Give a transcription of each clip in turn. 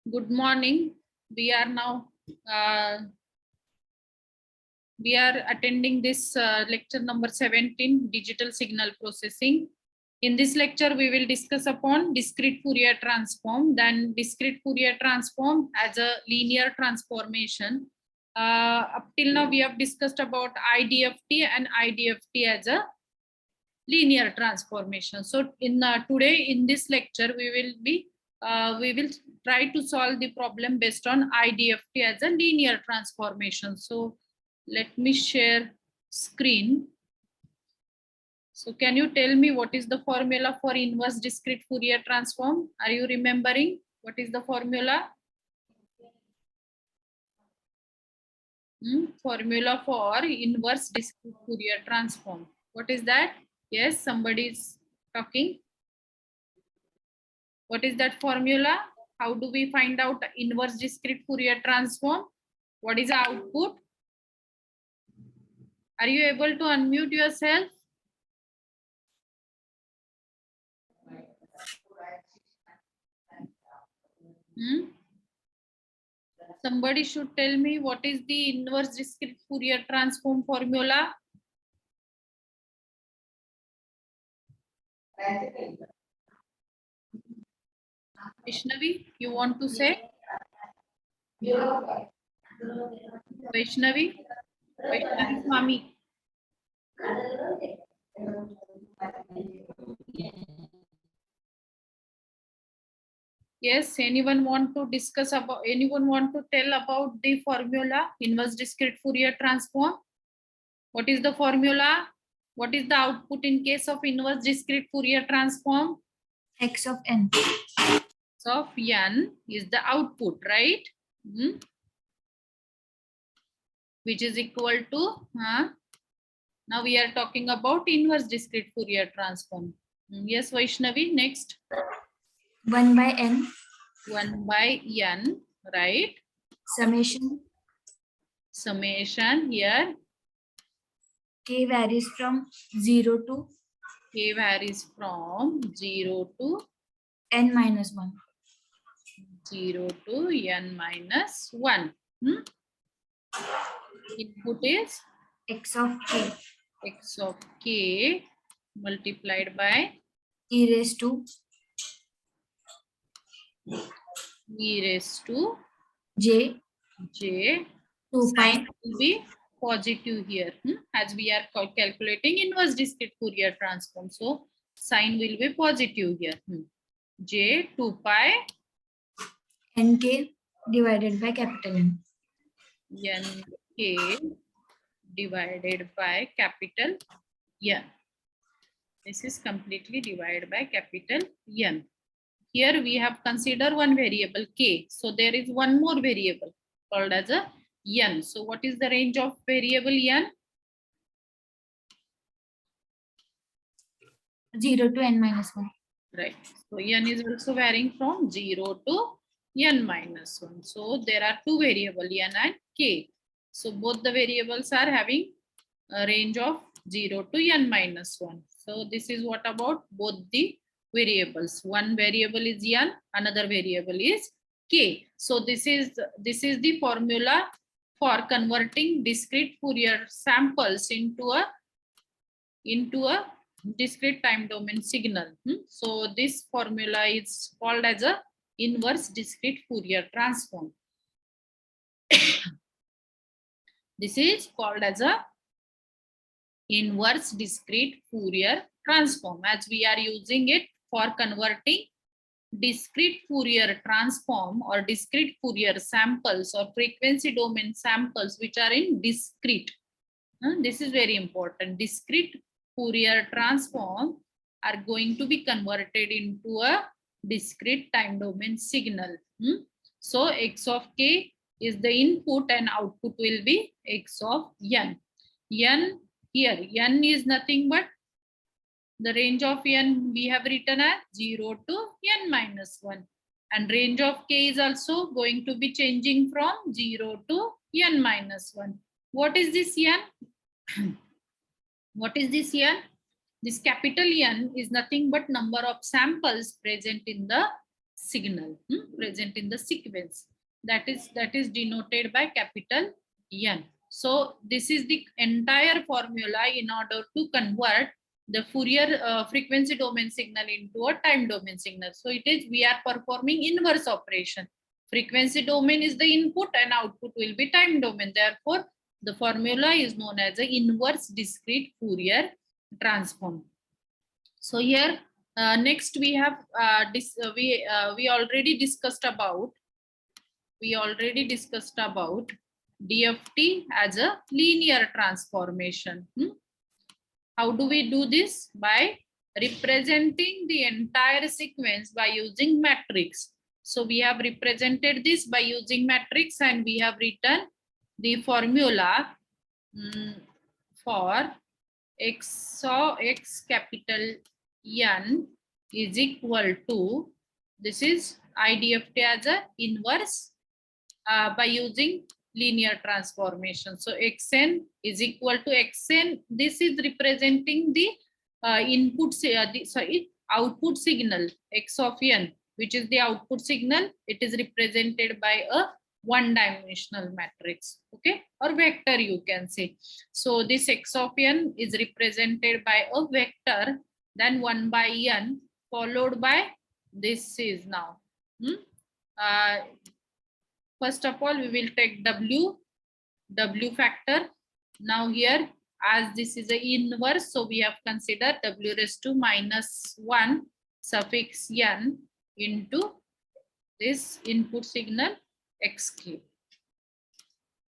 Good morning. We are now we are attending this lecture number 17, digital signal processing. In this lecture, we will discuss upon discrete Fourier transform, then discrete Fourier transform as a linear transformation. Up till now, we have discussed about IDFT and IDFT as a linear transformation. So in today in this lecture, we will try to solve the problem based on IDFT as a linear transformation. So let me share screen. So can you tell me what is the formula for inverse discrete Fourier transform? Are you remembering what is the formula? Formula for inverse discrete Fourier transform. What is that? Yes, somebody is talking. What is that formula? How do we find out inverse discrete Fourier transform? What is the output? Are you able to unmute yourself? Somebody should tell me what is the inverse discrete Fourier transform formula? Vaishnavi, you want to say? Vaishnavi? Vaishnavi Swami. Yes, anyone want to discuss about, anyone want to tell about the formula, inverse discrete Fourier transform? What is the formula? What is the output in case of inverse discrete Fourier transform? X of n. X of n is the output, right? Which is equal to, now we are talking about inverse discrete Fourier transform. Yes, Vaishnavi, next. 1 by n. 1 by n, right? Summation. Summation here. K varies from 0 to K varies from 0 to n minus 1. 0 to n minus 1. Input is X of k. X of k multiplied by e raised to j 2 pi. Sign will be positive here, as we are calculating inverse discrete Fourier transform. So sign will be positive here. J 2 pi nk divided by capital N. nk divided by capital N. This is completely divided by capital N. Here we have considered one variable k. So there is one more variable called as a n. So what is the range of variable n? 0 to n minus 1. Right. So n is also varying from 0 to n minus 1. So there are two variables, n and k. So both the variables are having a range of 0 to n minus 1. So this is what about both the variables. One variable is n, another variable is k. So this is the formula for converting discrete Fourier samples into a discrete time domain signal. So this formula is called as a inverse discrete Fourier transform. This is called as a inverse discrete Fourier transform, as we are using it for converting discrete Fourier transform or discrete Fourier samples or frequency domain samples which are in discrete. This is very important. Discrete Fourier transform are going to be converted into a discrete time domain signal. So x of k is the input and output will be x of n. N here, n is nothing but the range of n we have written as 0 to n minus 1. And range of k is also going to be changing from 0 to n minus 1. What is this n? What is this n? This capital N is nothing but number of samples present in the signal present in the sequence. That is denoted by capital N. So this is the entire formula in order to convert the Fourier frequency domain signal into a time domain signal. So it is, we are performing inverse operation. Frequency domain is the input and output will be time domain. Therefore, the formula is known as the inverse discrete Fourier transform. So here next we have we already discussed about DFT as a linear transformation. How do we do this? By representing the entire sequence by using matrix. So we have represented this by using matrix, and we have written the formula for x capital N is equal to, this is IDFT as a inverse by using linear transformation. So xn is equal to xn. This is representing the output signal x of n, which is the output signal. It is represented by a one-dimensional matrix, okay, or vector you can say. So this x of n is represented by a vector, then 1 by n, followed by this is now. First of all, we will take W factor. Now here, as this is a inverse, so we have considered W raised to -1 suffix n into this input signal xk.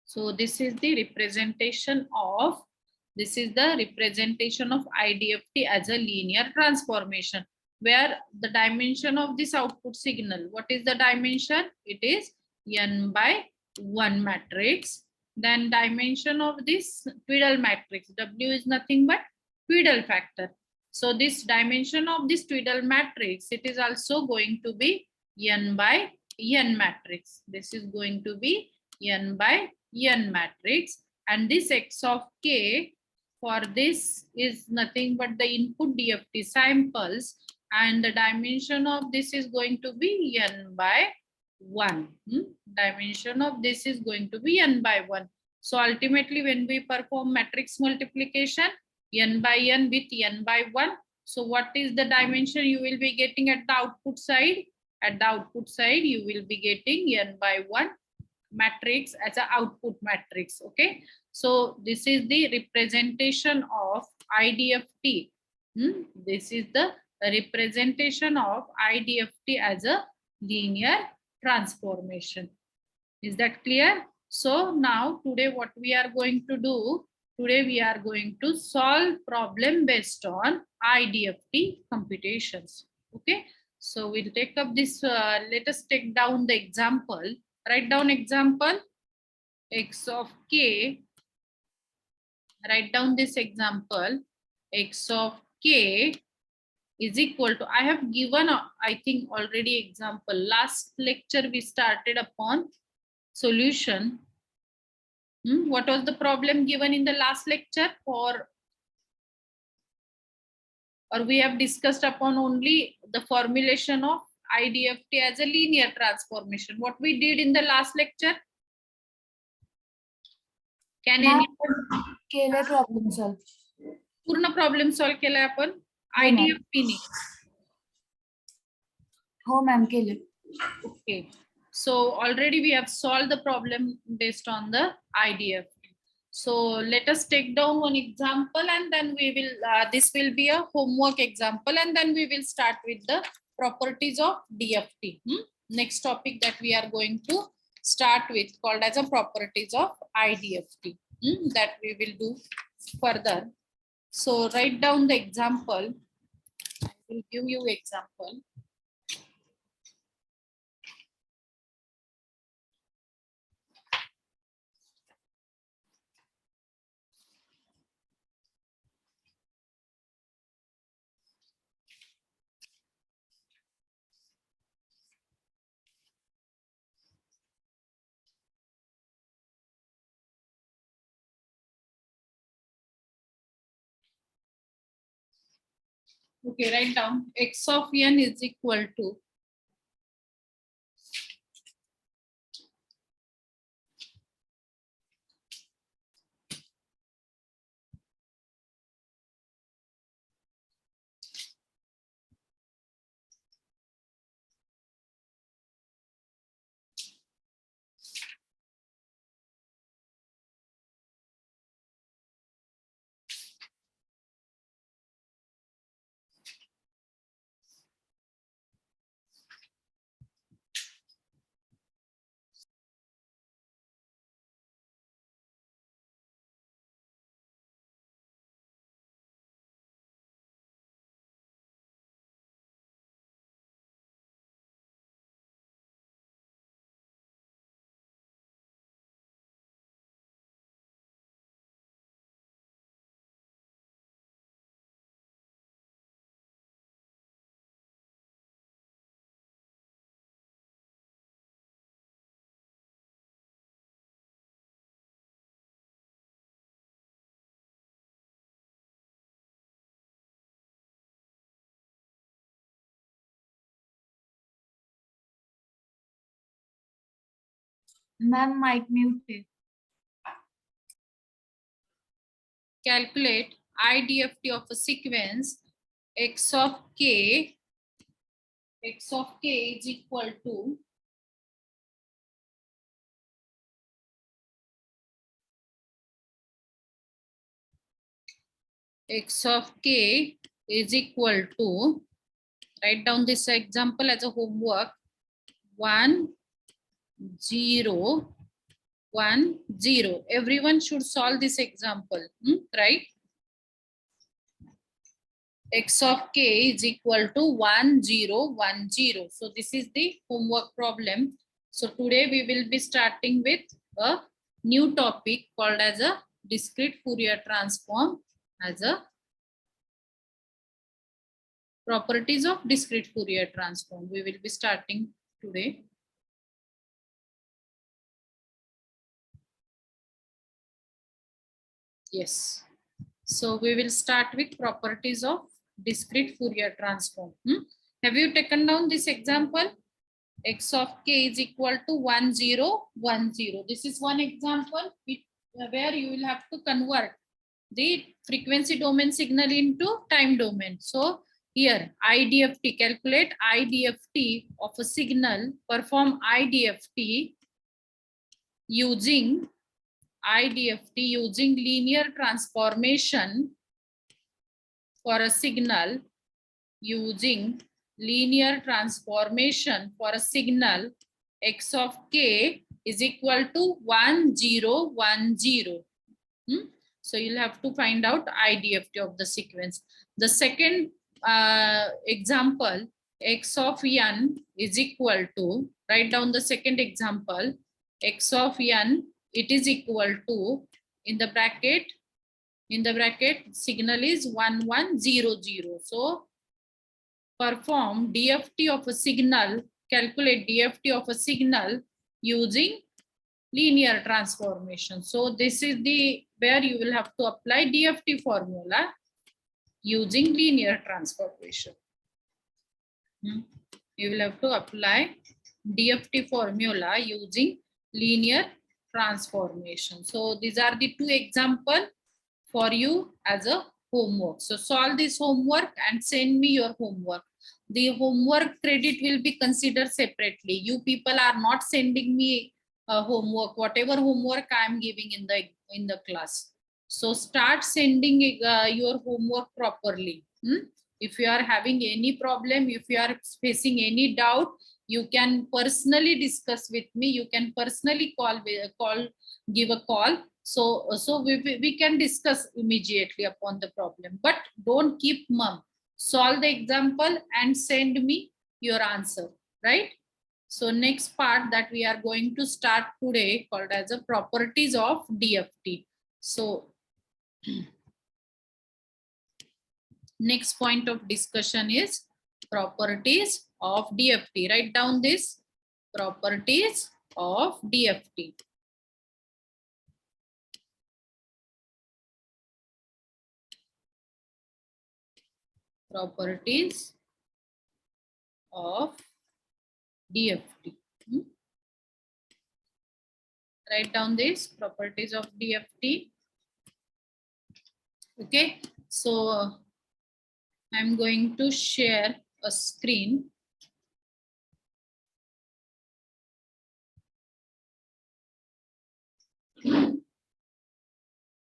So this is the representation of IDFT as a linear transformation, where the dimension of this output signal, what is the dimension? It is n by 1 matrix. Then dimension of this Tweedle matrix, W is nothing but Tweedle factor. So this dimension of this Tweedle matrix, it is also going to be n by n matrix. This is going to be n by n matrix, and this x of k for this is nothing but the input DFT samples, and the dimension of this is going to be n by 1. Dimension of this is going to be n by 1. So ultimately, when we perform matrix multiplication, n by n with n by 1. So what is the dimension you will be getting at the output side? At the output side, you will be getting n by 1 matrix as an output matrix. Okay. So this is the representation of IDFT. This is the representation of IDFT as a linear transformation. Is that clear? So now today what we are going to do, today we are going to solve problem based on IDFT computations. Okay, so we'll take up this, let us take down the example. Write down example x of k. Write down this example x of k is equal to, I have given, I think already example. Last lecture we started upon solution. What was the problem given in the last lecture? Or we have discussed upon only the formulation of IDFT as a linear transformation. What we did in the last lecture? Can any problem solve? पूर्ण problem solve केला आपण IDFT ने. हो ma'am, केले. Okay. So already we have solved the problem based on the IDFT. So let us take down one example, and then we will, this will be a homework example, and then we will start with the properties of DFT. Next topic that we are going to start with, called as a properties of IDFT, that we will do further. So write down the example. I will give you example. Okay, write down x of n is equal to ma'am mic mute है. Calculate IDFT of a sequence x of k is equal to x of k is equal to, write down this example as a homework, 1 0 1 0. Everyone should solve this example, right? X of k is equal to 1 0 1 0. So this is the homework problem. So today we will be starting with a new topic called as a discrete Fourier transform, as a properties of discrete Fourier transform. We will be starting today. Yes. So we will start with properties of discrete Fourier transform. Have you taken down this example? X of k is equal to 1 0 1 0. This is one example where you will have to convert the frequency domain signal into time domain. So here IDFT, calculate IDFT of a signal, perform IDFT using linear transformation for a signal, using linear transformation for a signal x of k is equal to 1 0 1 0. So you'll have to find out IDFT of the sequence. The second example, x of n is equal to, write down the second example, x of n, it is equal to, in the bracket signal is 1 1 0 0. So perform DFT of a signal, calculate DFT of a signal using linear transformation. So this is the where you will have to apply DFT formula using linear transformation. You will have to apply DFT formula using linear transformation. So these are the two examples for you as a homework. So solve this homework and send me your homework. The homework credit will be considered separately. You people are not sending me homework, whatever homework I am giving in the class. So start sending your homework properly. If you are having any problem, if you are facing any doubt, you can personally discuss with me. You can personally give a call. So we can discuss immediately upon the problem, but don't keep mum. Solve the example and send me your answer, right? So next part that we are going to start today called as a properties of DFT. So next point of discussion is properties of DFT. Write down this, properties of DFT. Properties of DFT. Write down this, properties of DFT. Okay, so I'm going to share a screen.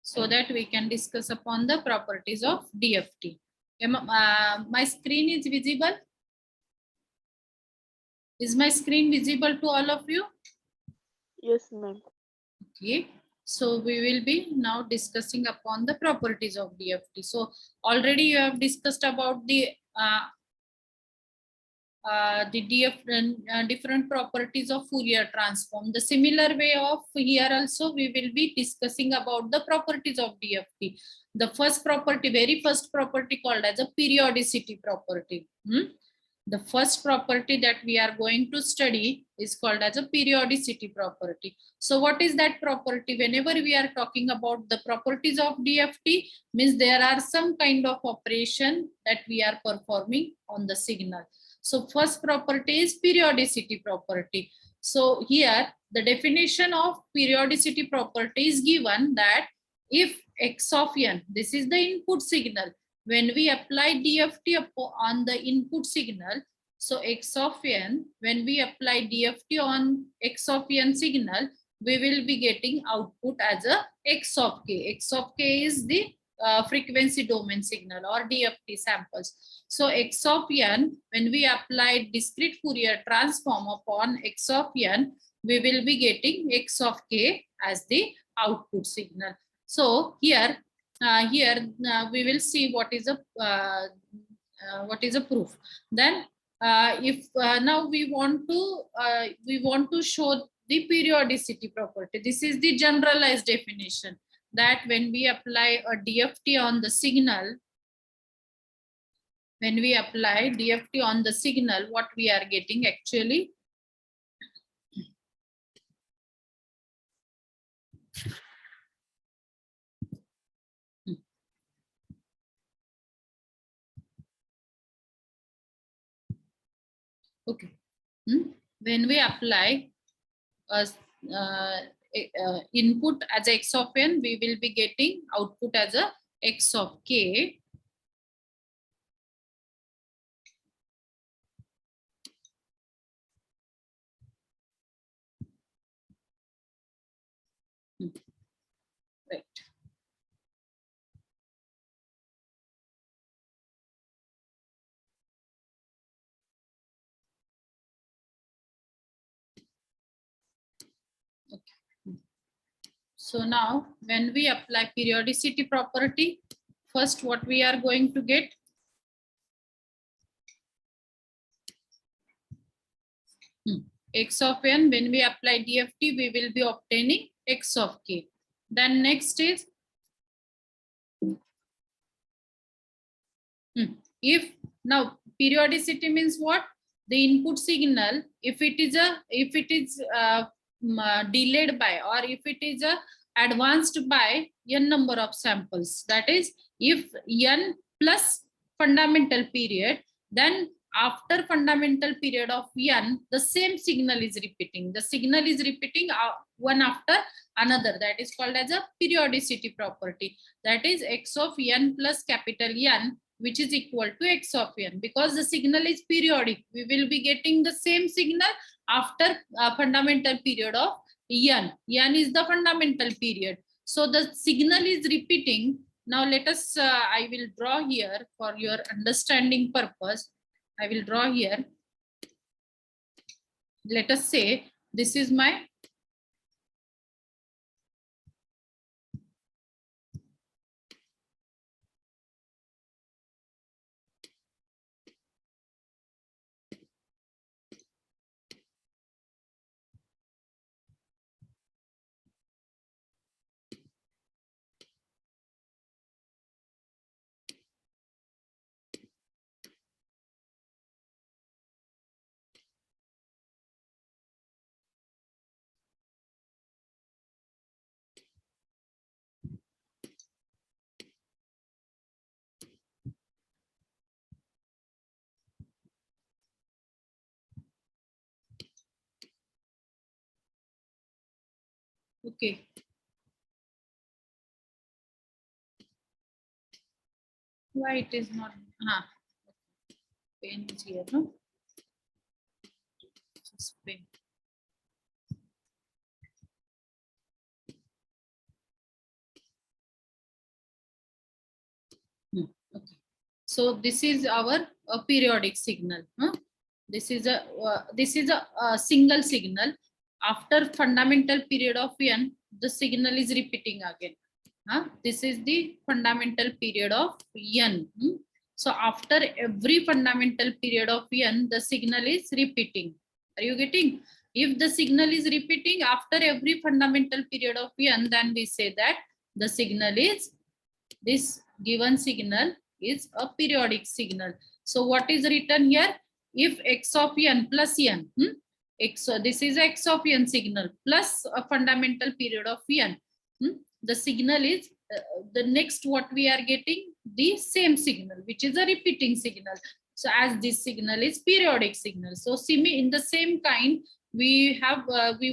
So that we can discuss upon the properties of DFT. My screen is visible? Is my screen visible to all of you? Yes, ma'am. Okay. So we will be now discussing upon the properties of DFT. So already you have discussed about the different properties of Fourier transform. The similar way of here also we will be discussing about the properties of DFT. The first property, very first property called as a periodicity property. The first property that we are going to study is called as a periodicity property. So what is that property? Whenever we are talking about the properties of DFT, means there are some kind of operation that we are performing on the signal. So first property is periodicity property. So here the definition of periodicity property is given that if x of n, this is the input signal, when we apply DFT on the input signal, so x of n, when we apply DFT on x of n signal, we will be getting output as a x of k. X of k is the frequency domain signal or DFT samples. So x of n, when we apply discrete Fourier transform upon x of n, we will be getting x of k as the output signal. So here we will see what is a proof. Then if now we want to show the periodicity property. This is the generalized definition, that when we apply a DFT on the signal, what we are getting actually. Okay. When we apply input as x of n, we will be getting output as a x of k. Right. So now when we apply periodicity property, first what we are going to get? X of n, when we apply DFT, we will be obtaining x of k. Then next is, if now periodicity means what? The input signal, if it is delayed by, or if it is advanced by n number of samples, that is, if n plus fundamental period, then after fundamental period of n, the same signal is repeating. The signal is repeating one after another. That is called as a periodicity property. That is x of n plus capital N, which is equal to x of n. Because the signal is periodic, we will be getting the same signal after a fundamental period of n. N is the fundamental period. So the signal is repeating. Now let us, I will draw here for your understanding purpose. I will draw here. Let us say this is my okay. Why it is not? Pen is here, no? Just pen. Okay. So this is our periodic signal. This is a single signal. After fundamental period of n, the signal is repeating again. This is the fundamental period of n. So after every fundamental period of n, the signal is repeating. Are you getting? If the signal is repeating after every fundamental period of n, then we say that the signal is, this given signal is a periodic signal. So what is written here? If x of n plus n, this is x of n signal plus a fundamental period of n. The signal is the next what we are getting, the same signal, which is a repeating signal. So as this signal is periodic signal, so in the same kind, we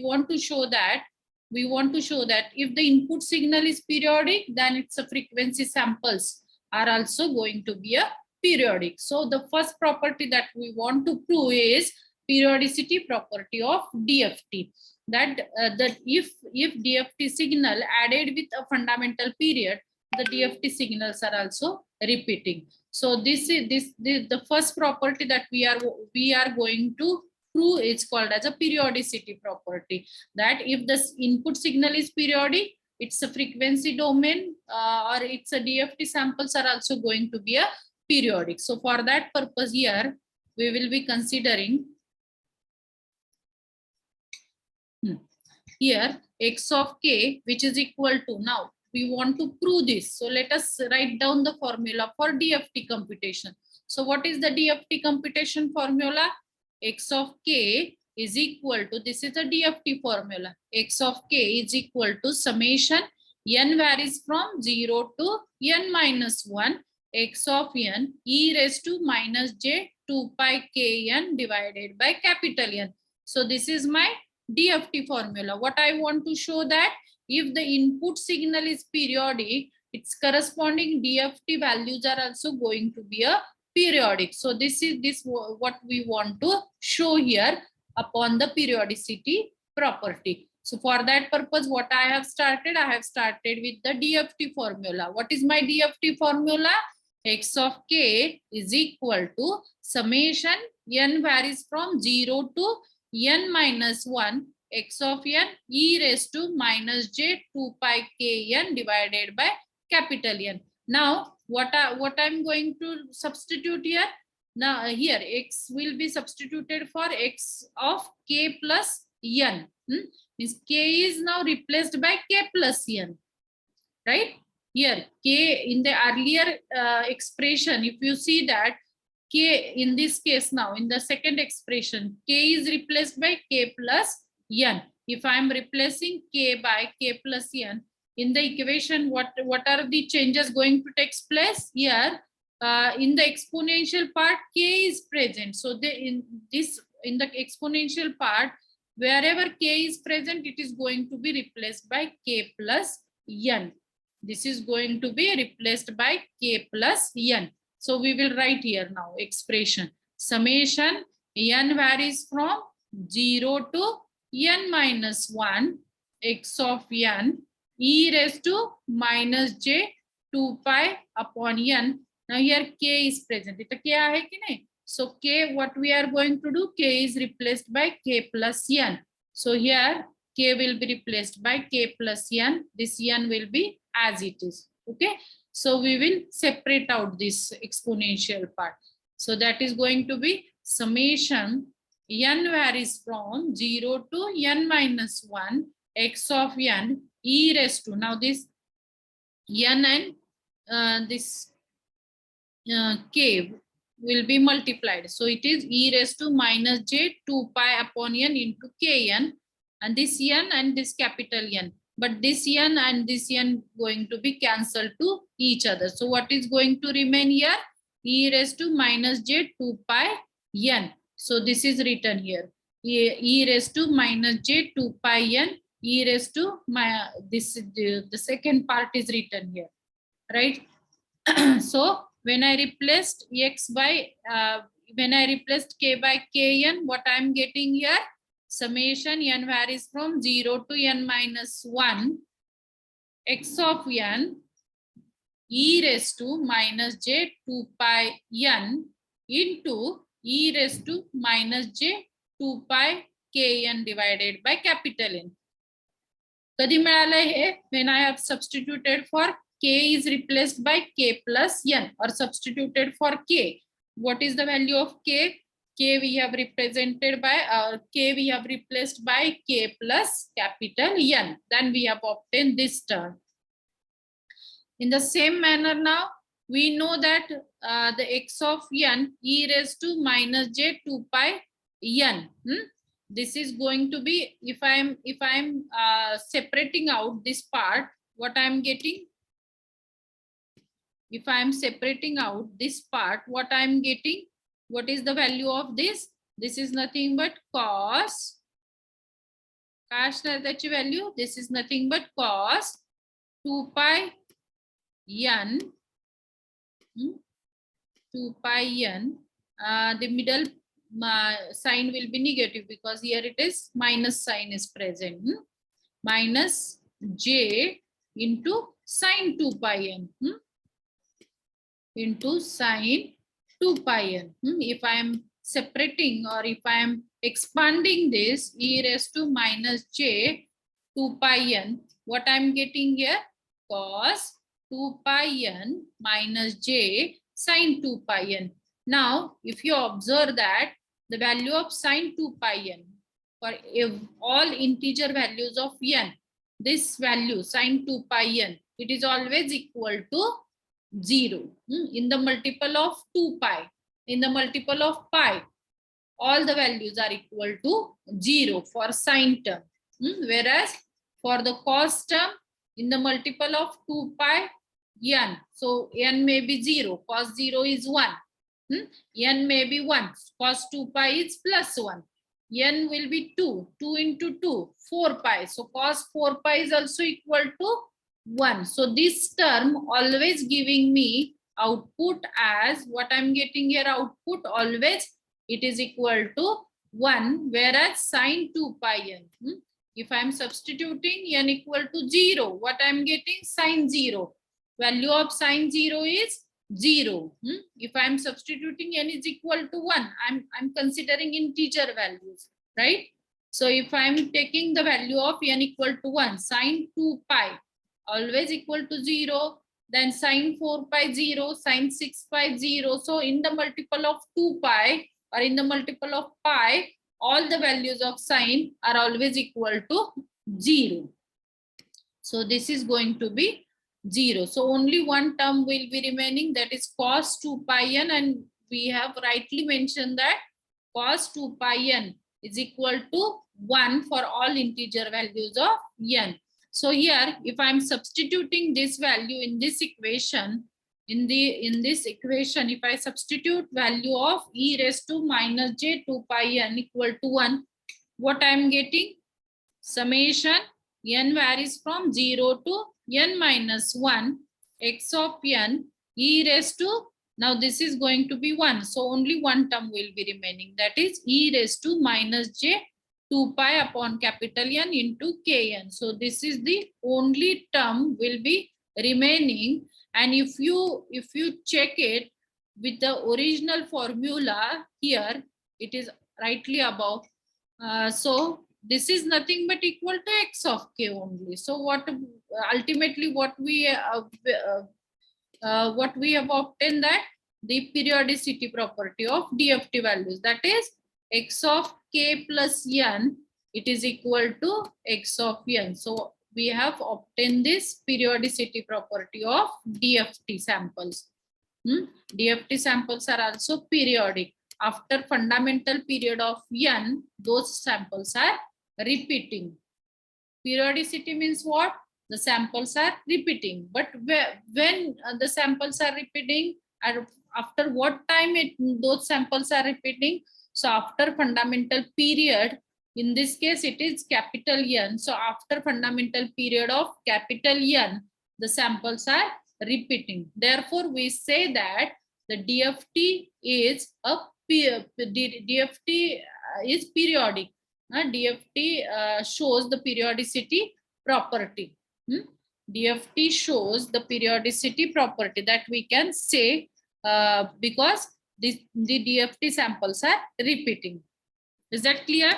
want to show that if the input signal is periodic, then its frequency samples are also going to be a periodic. So the first property that we want to prove is periodicity property of DFT. That if DFT signal added with a fundamental period, the DFT signals are also repeating. So this is the first property that we are going to prove. It's called as a periodicity property, that if the input signal is periodic, it's a frequency domain or it's a DFT samples are also going to be a periodic. So for that purpose here, we will be considering here x of k, which is equal to, now we want to prove this. So let us write down the formula for DFT computation. So what is the DFT computation formula? X of k is equal to, this is the DFT formula. X of k is equal to summation n varies from 0 to n minus 1 x of n e raised to minus j 2 pi k n divided by capital N. So this is my DFT formula. What I want to show that if the input signal is periodic, its corresponding DFT values are also going to be a periodic. So this is what we want to show here upon the periodicity property. So for that purpose, what I have started with the DFT formula. What is my DFT formula? X of k is equal to summation n varies from 0 to n minus 1 x of n e raised to minus j 2 pi k n divided by capital N. Now what I'm going to substitute here? Now here x will be substituted for x of k plus n. Means k is now replaced by k plus n, right? Here k in the earlier expression, if you see that k in this case, now in the second expression, k is replaced by k plus n. If I am replacing k by k plus n in the equation, what are the changes going to take place here? In the exponential part, k is present. So in the exponential part, wherever k is present, it is going to be replaced by k plus n. This is going to be replaced by k plus n. So we will write here now expression. Summation n varies from 0 to n minus 1 x of n e raised to minus j 2 pi upon n. Now here k is present. Ita kya hai ki nahi? So k, what we are going to do? K is replaced by k plus n. So here k will be replaced by k plus n. This n will be as it is. Okay. So we will separate out this exponential part. So that is going to be summation n varies from 0 to n minus 1 x of n e raised to, now this n and this k will be multiplied. So it is e raised to minus j 2 pi upon n into kn, and this n and this capital N. But this n and this n going to be cancelled to each other. So what is going to remain here? E raised to minus j 2 pi n. So this is written here. E raised to minus j 2 pi n. E raised to the second part is written here, right? So when I replaced x by when I replaced k by kn, what I am getting here? Summation n varies from 0 to n minus 1 x of n e raised to minus j 2 pi n into e raised to minus j 2 pi kn divided by capital N. कधी मिळालंय हे? When I have substituted for k is replaced by k plus n, or substituted for k. What is the value of k? K we have represented by k we have replaced by k plus capital N. Then we have obtained this term. In the same manner, now we know that the x of n e raised to minus j 2 pi n. This is going to be, if I'm separating out this part, what I'm getting? If I'm separating out this part, what I'm getting? What is the value of this? This is nothing but cos काय असणार त्याची value? This is nothing but cos 2 pi n 2 pi n. The middle sign will be negative because here it is minus sign is present. Minus j into sine 2 pi n. Into sine 2 pi n. If I am separating or if I am expanding this e raised to minus j 2 pi n, what I am getting here? Cos 2 pi n minus j sine 2 pi n. Now, if you observe that the value of sine 2 pi n for all integer values of n, this value sine 2 pi n, it is always equal to 0. In the multiple of 2 pi, in the multiple of pi, all the values are equal to 0 for sine term. Whereas for the cos term, in the multiple of 2 pi n, so n may be 0, cos 0 is 1. N may be 1, cos 2 pi is plus 1. N will be 2, 2 into 2, 4 pi. So cos 4 pi is also equal to 1. So this term always giving me output as what I'm getting here, output always it is equal to 1, whereas sine 2 pi n. If I'm substituting n equal to 0, what I'm getting? Sine 0. Value of sine 0 is 0. If I'm substituting n is equal to 1, I'm considering integer values, right? So if I'm taking the value of n equal to 1, sine 2 pi always equal to 0, then sine 4 pi 0, sine 6 pi 0. So in the multiple of 2 pi or in the multiple of pi, all the values of sine are always equal to 0. So this is going to be 0. So only one term will be remaining, that is cos 2 pi n, and we have rightly mentioned that cos 2 pi n is equal to 1 for all integer values of n. So here, if I'm substituting this value in this equation, in this equation, if I substitute value of e raised to minus j 2 pi n equal to 1, what I'm getting? Summation n varies from 0 to n minus 1 x of n e raised to, now this is going to be 1. So only one term will be remaining, that is e raised to minus j 2 pi upon capital N into kn. So this is the only term will be remaining. And if you check it with the original formula here, it is rightly above. So this is nothing but equal to x of k only. So what ultimately what we have obtained, that the periodicity property of DFT values, that is x of k plus n, it is equal to x of n. So we have obtained this periodicity property of DFT samples. DFT samples are also periodic. After fundamental period of n, those samples are repeating. Periodicity means what? The samples are repeating. But when the samples are repeating, and after what time those samples are repeating? So after fundamental period, in this case it is capital N. So after fundamental period of capital N, the samples are repeating. Therefore, we say that the DFT is is periodic. DFT shows the periodicity property. DFT shows the periodicity property, that we can say because the DFT samples are repeating. Is that clear?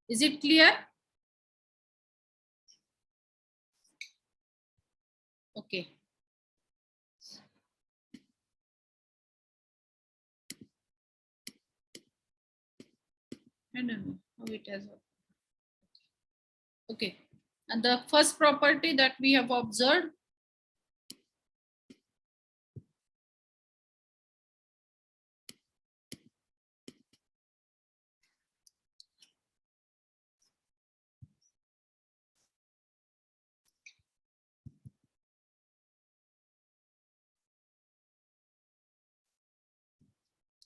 Is it clear? Okay. I don't know how it has. Okay. And the first property that we have observed,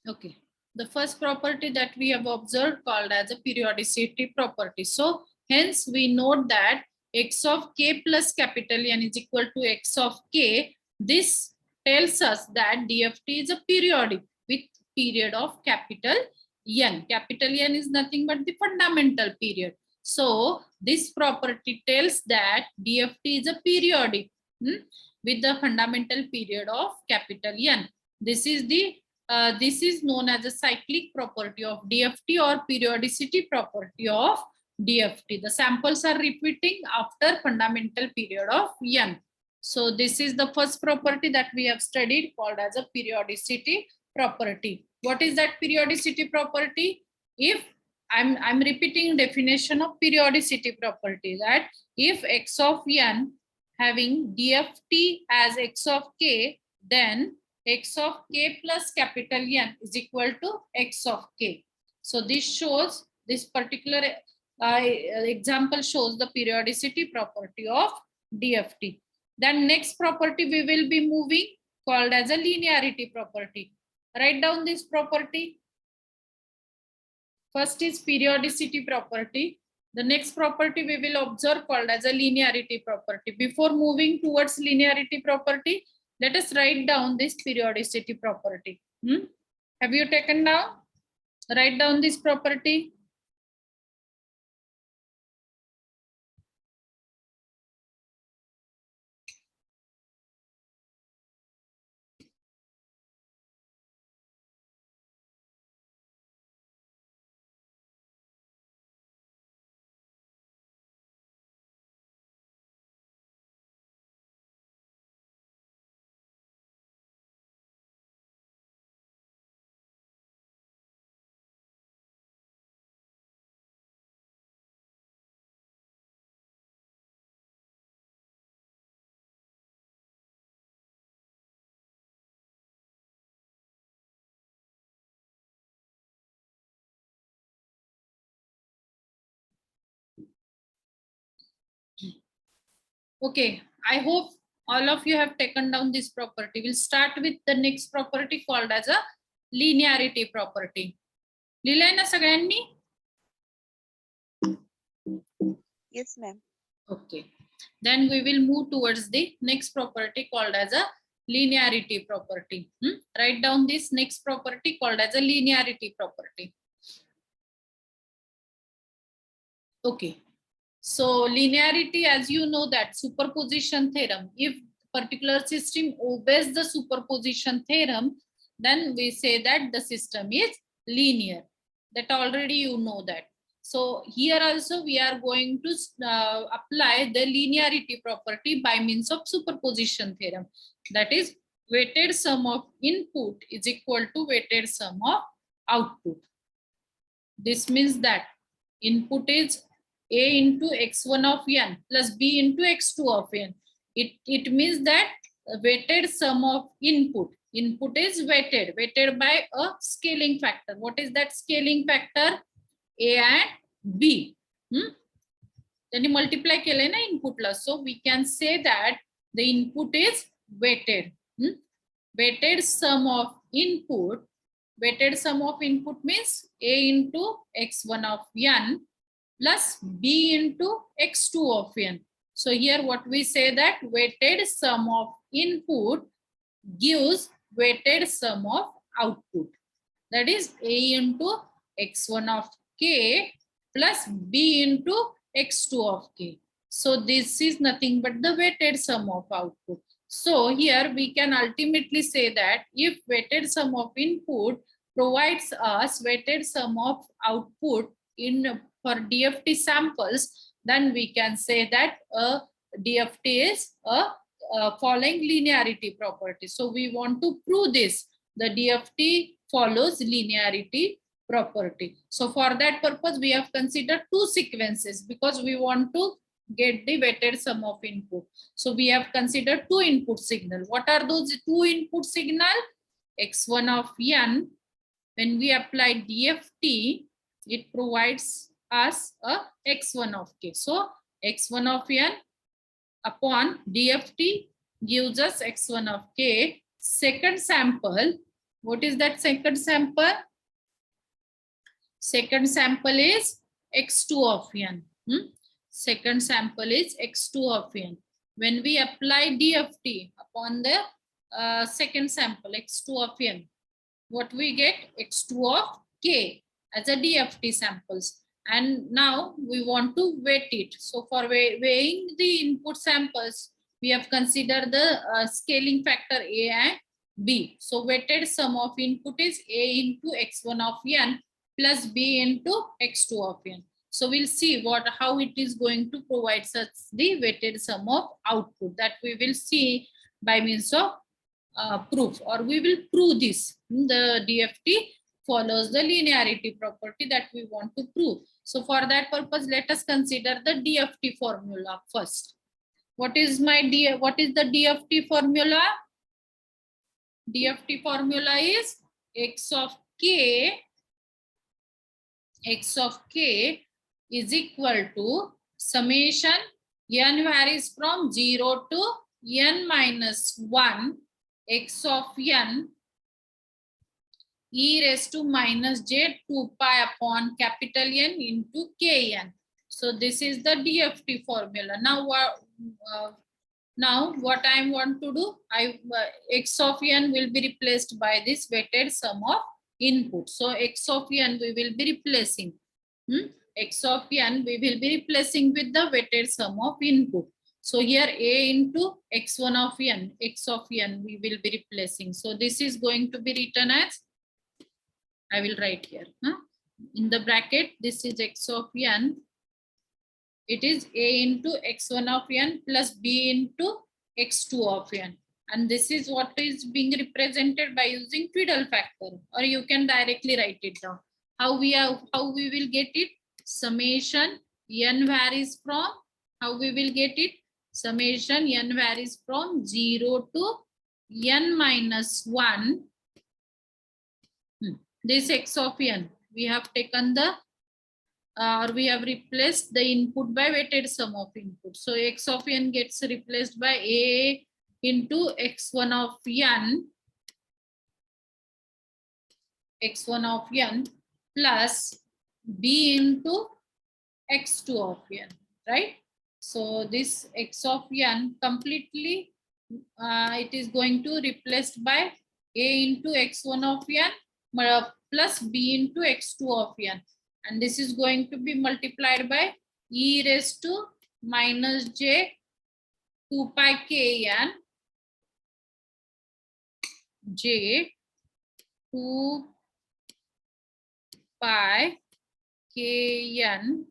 okay. The first property that we have observed called as a periodicity property. So hence we note that x of k plus capital N is equal to x of k. This tells us that DFT is a periodic with period of capital N. Capital N is nothing but the fundamental period. So this property tells that DFT is a periodic with the fundamental period of capital N. This is known as a cyclic property of DFT or periodicity property of DFT. The samples are repeating after fundamental period of N. So this is the first property that we have studied called as a periodicity property. What is that periodicity property? If I'm repeating definition of periodicity property, that if x of N having DFT as x of k, then x of k plus capital N is equal to x of k. So this shows, this particular example shows the periodicity property of DFT. Then next property we will be moving called as a linearity property. Write down this property. First is periodicity property. The next property we will observe called as a linearity property. Before moving towards linearity property, let us write down this periodicity property. Have you taken down? Write down this property. Okay, I hope all of you have taken down this property. We'll start with the next property called as a linearity property. लिहिलंय ना सगळ्यांनी? Yes, ma'am. Okay, then we will move towards the next property called as a linearity property. Write down this next property called as a linearity property. Okay. So linearity, as you know, that superposition theorem, if particular system obeys the superposition theorem, then we say that the system is linear. That already you know that. So here also we are going to apply the linearity property by means of superposition theorem. That is, weighted sum of input is equal to weighted sum of output. This means that input is A into x1 of N plus B into x2 of N. It means that weighted sum of input. Input is weighted by a scaling factor. What is that scaling factor? A and B. Then multiply केले ना input ला. So we can say that the input is weighted. Weighted sum of input. Weighted sum of input means A into x1 of N plus B into x2 of N. So here what we say that weighted sum of input gives weighted sum of output. That is A into x1 of k plus B into x2 of k. So this is nothing but the weighted sum of output. So here we can ultimately say that if weighted sum of input provides us weighted sum of output for DFT samples, then we can say that a DFT is a following linearity property. So we want to prove this. The DFT follows linearity property. So for that purpose, we have considered two sequences because we want to get the weighted sum of input. So we have considered two input signal. What are those two input signal? X1 of N. When we apply DFT, it provides us a x1 of k. So x1 of N upon DFT gives us x1 of k. Second sample, what is that second sample? Second sample is x2 of n. Second sample is x2 of n. When we apply DFT upon the second sample x2 of n, what we get? X2 of k as a DFT samples. And now we want to weight it. So for weighing the input samples, we have considered the scaling factor A and B. So weighted sum of input is A into x1 of n plus B into x2 of n. So we'll see how it is going to provide such the weighted sum of output, that we will see by means of proof, or we will prove this. The DFT follows the linearity property that we want to prove. So for that purpose, let us consider the DFT formula first. What is the DFT formula? DFT formula is x of k is equal to summation n varies from 0 to n minus 1 x of n e raised to minus j 2 pi upon capital N into kn. So this is the DFT formula. Now what I want to do, x of n will be replaced by this weighted sum of input. So x of n we will be replacing. X of n we will be replacing with the weighted sum of input. So here A into x1 of n, x of n we will be replacing. So this is going to be written as, I will write here. In the bracket, this is x of n. It is A into x1 of n plus B into x2 of n. And this is what is being represented by using Twiddle factor, or you can directly write it down. How we will get it? Summation n varies from, how we will get it? Summation n varies from 0 to n minus 1. This x of n, we have taken the, we have replaced the input by weighted sum of input. So x of n gets replaced by A into x1 of n plus B into x2 of n, right? So this x of n completely, it is going to replaced by A into x1 of n plus B into x2 of n. And this is going to be multiplied by e raised to minus j 2 pi kn j 2 pi kn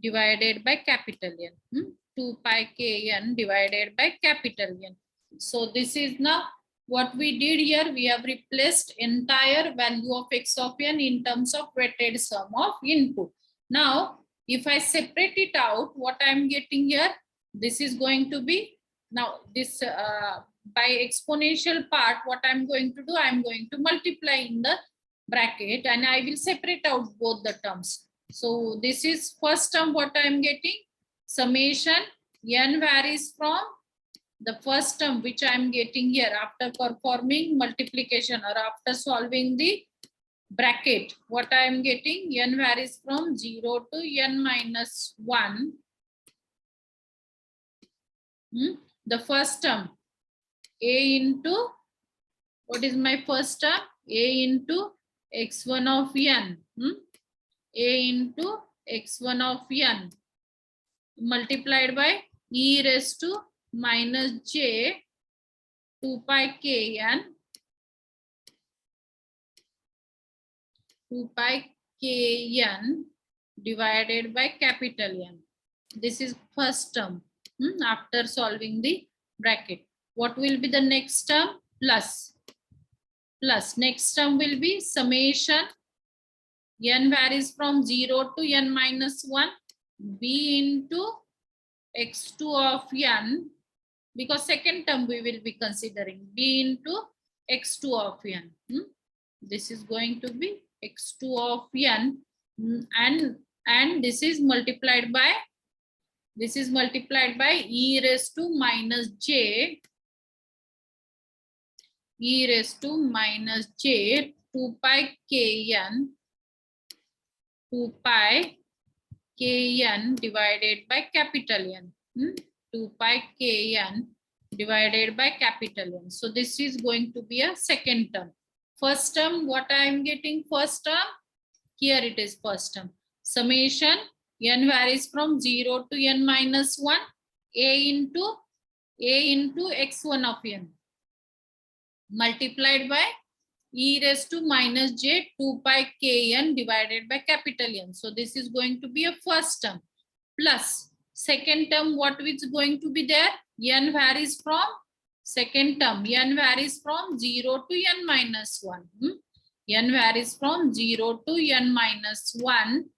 divided by capital N. 2 pi kn divided by capital N. So this is now what we did here. We have replaced entire value of x of n in terms of weighted sum of input. Now, if I separate it out, what I am getting here, this is going to be, now this by exponential part, what I am going to do, I am going to multiply in the bracket and I will separate out both the terms. So this is first term what I am getting, summation n varies from the first term which I am getting here after performing multiplication or after solving the bracket. What I am getting, n varies from 0 to n minus 1. The first term, A into, what is my first term? A into x1 of n. A into x1 of n multiplied by e raised to minus j 2 pi kn 2 pi kn divided by capital N. This is first term after solving the bracket. What will be the next term? Plus. Next term will be summation n varies from 0 to n minus 1 b into x2 of n, because second term we will be considering b into x2 of n. This is going to be x2 of n, and this is multiplied by e raised to minus j 2 pi kn, 2 pi kn divided by capital N. 2 pi kn divided by capital N. So this is going to be a second term. First term, what I am getting first term? Here it is first term. Summation n varies from 0 to n minus 1, a into x1 of n multiplied by e raised to minus j 2 pi kn divided by capital N. So this is going to be a first term plus second term. What is going to be there? N varies from second term. N varies from 0 to n minus 1. N varies from 0 to n minus 1.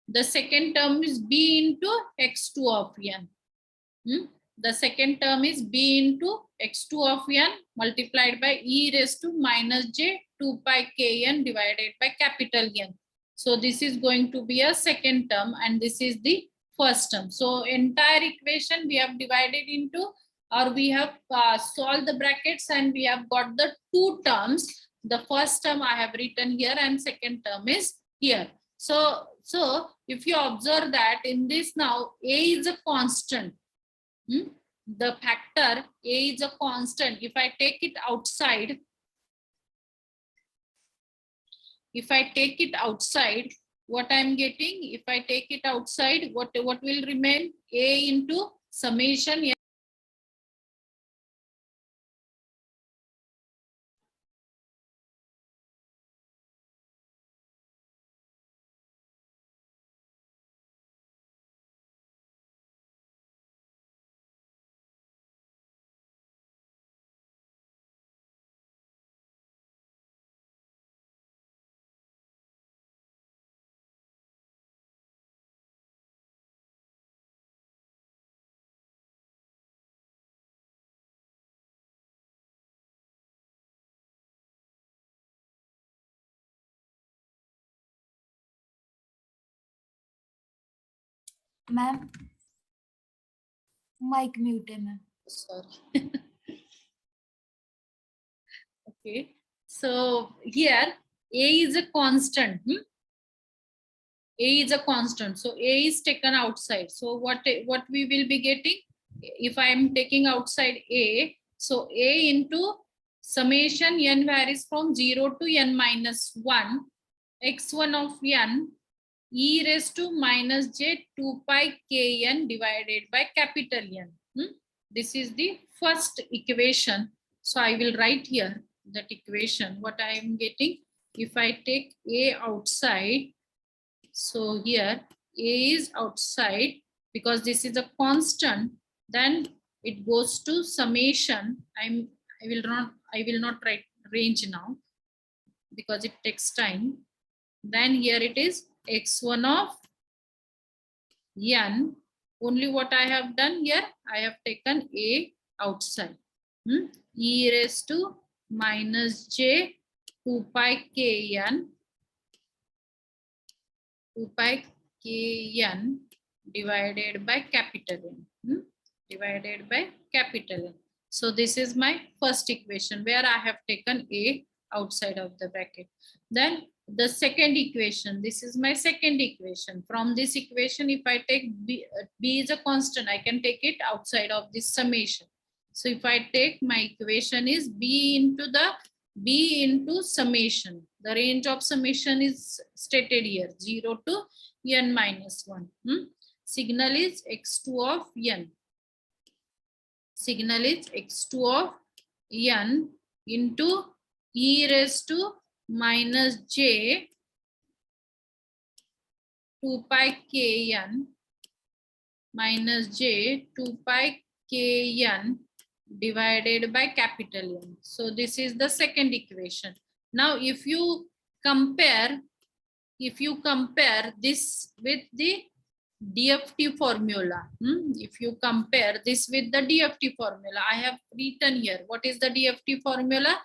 The second term is b into x2 of n. The second term is b into x2 of n multiplied by e raised to minus j 2 pi kn divided by capital N. So this is going to be a second term and this is the first term. So entire equation we have divided into, or we have solved the brackets and we have got the two terms. The first term I have written here and second term is here. So if you observe that in this now a is a constant. The factor a is a constant. If I take it outside, what I'm getting? If I take it outside, what will remain? A into summation. Ma'am mic mute है ma'am. Sorry. Okay. So here a is a constant. A is a constant. So a is taken outside. So what we will be getting? If I am taking outside a, so a into summation n varies from 0 to n minus 1, x1 of n e raised to minus j 2 pi kn divided by capital N. This is the first equation. So I will write here that equation. What I am getting? If I take a outside, so here a is outside because this is a constant, then it goes to summation. I will not write range now because it takes time. Then here it is x1 of n. Only what I have done here, I have taken a outside. E raised to minus j 2 pi kn, 2 pi kn divided by capital N. Divided by capital N. So this is my first equation where I have taken a outside of the bracket. Then the second equation, this is my second equation. From this equation, if I take b is a constant, I can take it outside of this summation. So if I take my equation is b into summation. The range of summation is stated here, 0 to n minus 1. Signal is x2 of n. Signal is x2 of n into e raised to minus j 2 pi kn minus j 2 pi kn divided by capital N. So this is the second equation. Now if you compare this with the DFT formula, if you compare this with the DFT formula, I have written here. What is the DFT formula?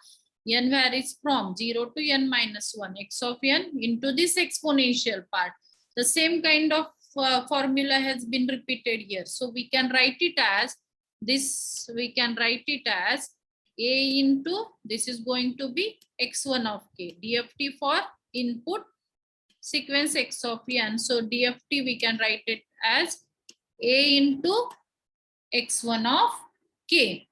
N varies from 0 to n minus 1, x of n into this exponential part. The same kind of formula has been repeated here. So we can write it as this, we can write it as A into, this is going to be x1 of k. DFT for input sequence x of n. So DFT we can write it as A into x1 of k.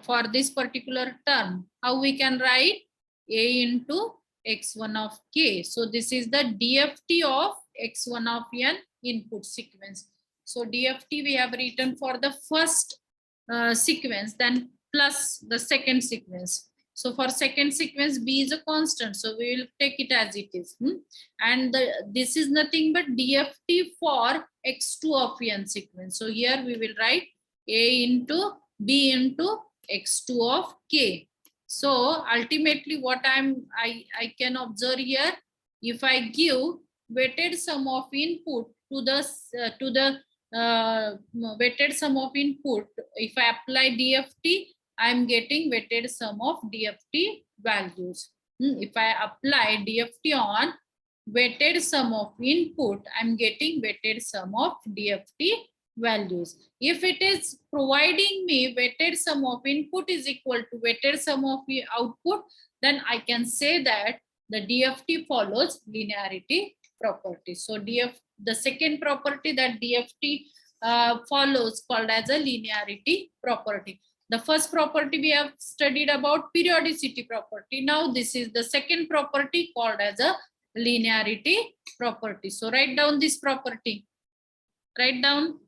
For this particular term, how we can write? A into x1 of k. So this is the DFT of x1 of n input sequence. So DFT we have written for the first sequence, then plus the second sequence. So for second sequence, B is a constant. So we will take it as it is. And this is nothing but DFT for x2 of n sequence. So here we will write A into B into x2 of k. So ultimately what I can observe here, if I give weighted sum of input to the weighted sum of input, if I apply DFT, I'm getting weighted sum of DFT values. If I apply DFT on weighted sum of input, I'm getting weighted sum of DFT values. If it is providing me weighted sum of input is equal to weighted sum of the output, then I can say that the DFT follows linearity property. So the second property that DFT follows called as a linearity property. The first property we have studied about periodicity property. Now this is the second property called as a linearity property. So write down this property. Write down.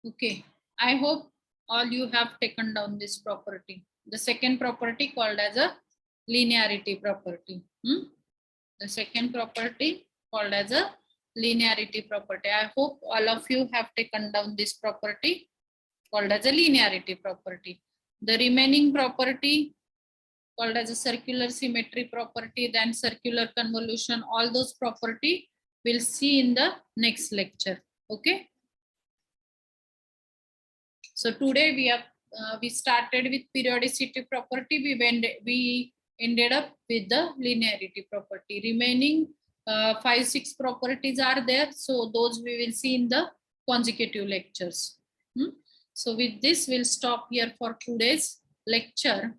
Okay, I hope all you have taken down this property. The second property called as a linearity property. The second property called as a linearity property. I hope all of you have taken down this property called as a linearity property. The remaining property called as a circular symmetry property, then circular convolution, all those property we'll see in the next lecture. Okay. So today we started with periodicity property. We ended up with the linearity property. Remaining 5-6 properties are there. So those we will see in the consecutive lectures. So with this, we'll stop here for today's lecture.